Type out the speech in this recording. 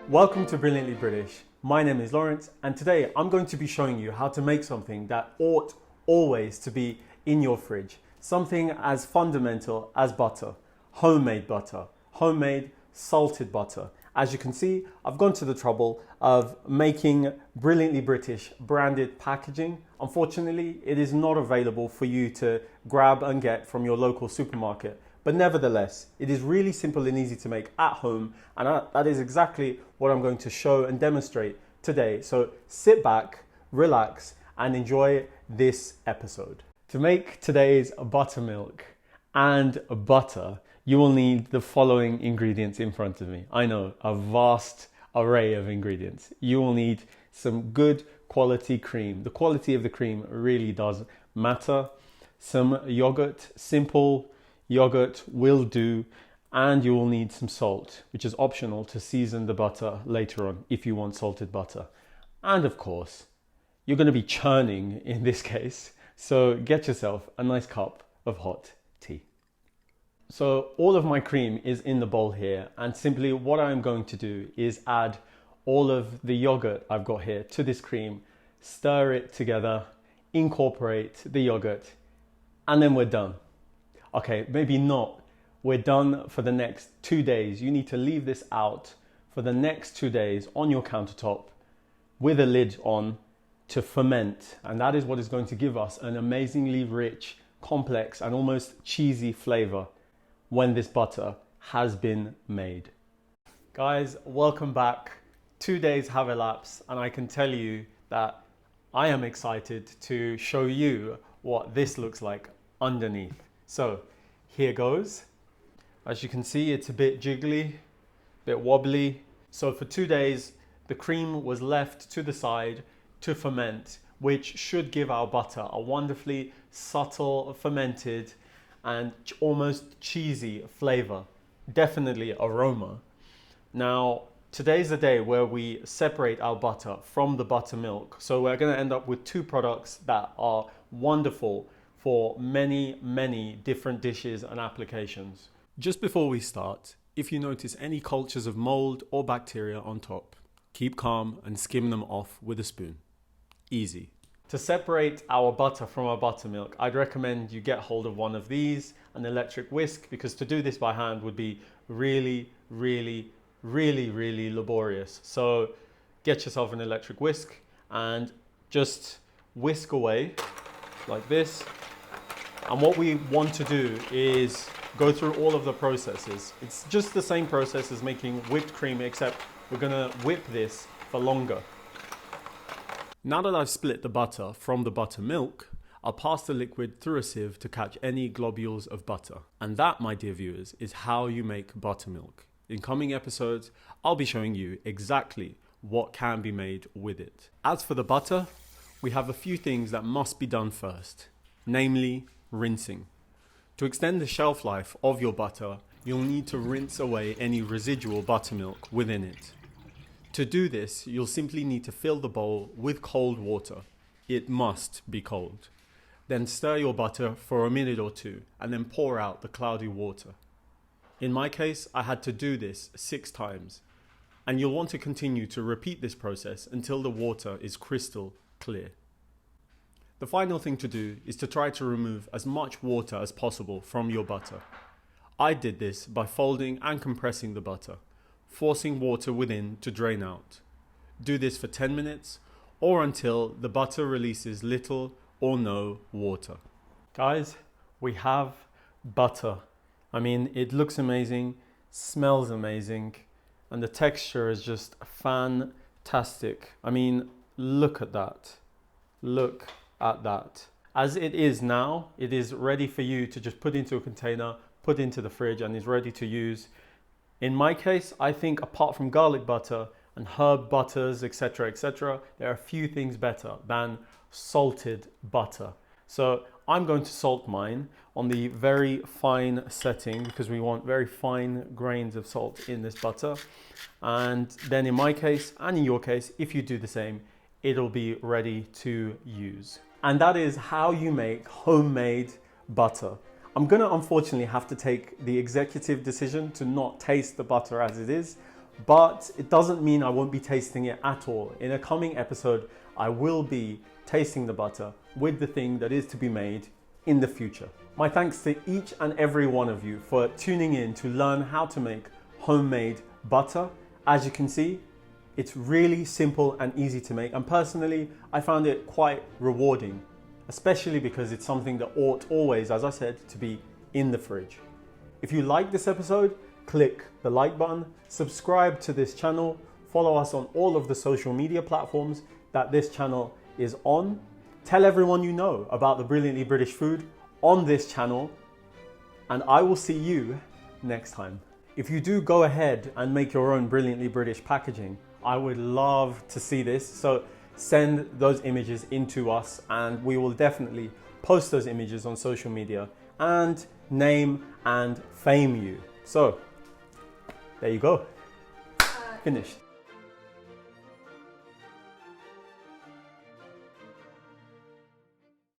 Welcome to Brilliantly British. My name is Lawrence and today I'm going to be showing you how to make something that ought always to be in your fridge. Something as fundamental as butter, homemade salted butter. As you can see, I've gone to the trouble of making Brilliantly British branded packaging. Unfortunately, it is not available for you to grab and get from your local supermarket. But nevertheless, it is really simple and easy to make at home, and that is exactly what I'm going to show and demonstrate today. So sit back, relax, and enjoy this episode. To make today's buttermilk and butter, you will need the following ingredients in front of me. I know, a vast array of ingredients. You will need some good quality cream. The quality of the cream really does matter. Some yogurt, simple yogurt will do, and you will need some salt, which is optional to season the butter later on if you want salted butter. And of course, you're going to be churning in this case, so get yourself a nice cup of hot tea. So all of my cream is in the bowl here, and simply what I'm going to do is add all of the yogurt I've got here to this cream, stir it together, incorporate the yogurt, and then we're done. Okay, maybe not. We're done for the next 2 days. You need to leave this out for the next 2 days on your countertop with a lid on to ferment. And that is what is going to give us an amazingly rich, complex, and almost cheesy flavor when this butter has been made. Guys, welcome back. 2 days have elapsed, and I can tell you that I am excited to show you what this looks like underneath. So here goes. As you can see, it's a bit jiggly, a bit wobbly. So for 2 days, the cream was left to the side to ferment, which should give our butter a wonderfully subtle, fermented, and almost cheesy flavor. Definitely aroma. Now, today's the day where we separate our butter from the buttermilk. So we're going to end up with two products that are wonderful for many different dishes and applications. Just before we start, if you notice any cultures of mold or bacteria on top, keep calm and skim them off with a spoon. Easy. To separate our butter from our buttermilk, I'd recommend you get hold of one of these, an electric whisk, because to do this by hand would be really laborious. So get yourself an electric whisk and just whisk away like this. And what we want to do is go through all of the processes. It's just the same process as making whipped cream, except we're gonna whip this for longer. Now that I've split the butter from the buttermilk, I'll pass the liquid through a sieve to catch any globules of butter. And that, my dear viewers, is how you make buttermilk. In coming episodes, I'll be showing you exactly what can be made with it. As for the butter, we have a few things that must be done first, namely rinsing. To extend the shelf life of your butter, you'll need to rinse away any residual buttermilk within it. To do this, you'll simply need to fill the bowl with cold water. It must be cold. Then stir your butter for a minute or two and then pour out the cloudy water. In my case, I had to do this 6 times, and you'll want to continue to repeat this process until the water is crystal clear. The final thing to do is to try to remove as much water as possible from your butter. I did this by folding and compressing the butter, forcing water within to drain out. Do this for 10 minutes or until the butter releases little or no water. Guys, we have butter. I mean, it looks amazing, smells amazing, and the texture is just fantastic. I mean, look at that. Look at that. As it is now, it is ready for you to just put into a container, put into the fridge, and is ready to use. In my case, I think apart from garlic butter and herb butters, etc., there are a few things better than salted butter. So I'm going to salt mine on the very fine setting because we want very fine grains of salt in this butter. And then in my case, and in your case, if you do the same, it'll be ready to use. And that is how you make homemade butter. I'm gonna unfortunately have to take the executive decision to not taste the butter as it is, but it doesn't mean I won't be tasting it at all. In a coming episode, I will be tasting the butter with the thing that is to be made in the future. My thanks to each and every one of you for tuning in to learn how to make homemade butter. As you can see, it's really simple and easy to make, and personally, I found it quite rewarding, especially because it's something that ought always, as I said, to be in the fridge. If you like this episode, click the like button, subscribe to this channel, follow us on all of the social media platforms that this channel is on. Tell everyone you know about the Brilliantly British food on this channel, and I will see you next time. If you do go ahead and make your own Brilliantly British packaging, I would love to see this. So send those images into us and we will definitely post those images on social media and name and fame you. So there you go. Finished.